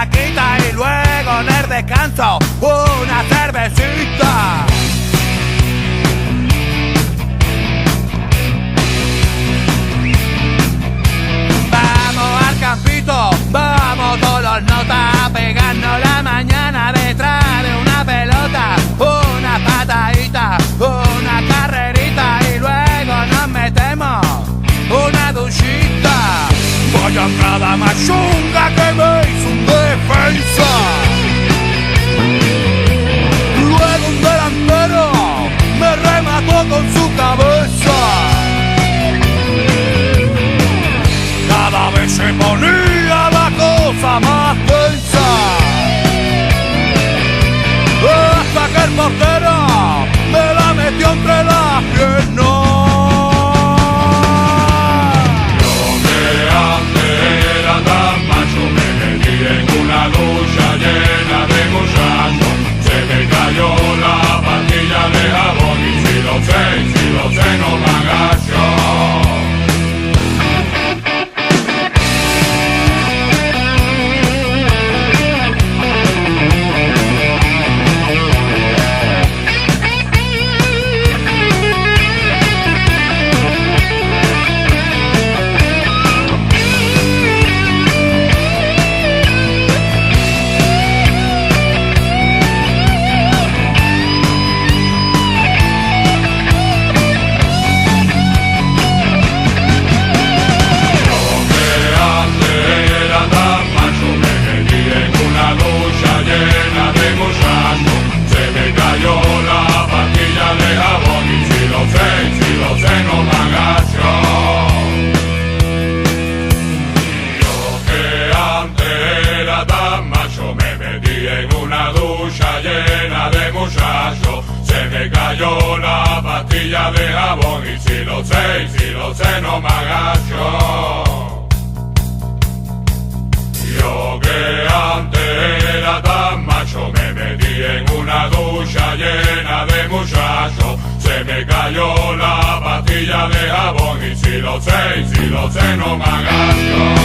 vaquita y luego en el descanso una cervecita. Vamos al campito, vamos todos los notas a pegarnos la mañana detrás de una pelota, una patadita, una carrerita y luego nos metemos una duchita. Vaya entrada más chunga que me hizo un defensa. Luego un delantero me remató con su cabeza. Cada vez se ponía la cosa más tensa, hasta que el portero me la metió entre las piernas. Una ducha llena de muchachos, se me cayó la pastilla de jabón y si lo sé, no me agacho. Cayó la pastilla de jabón y si lo sé, no me agacho. Yo que antes era tan macho, me metí en una ducha llena de muchachos, se me cayó la pastilla de jabón y si lo sé, no me agacho.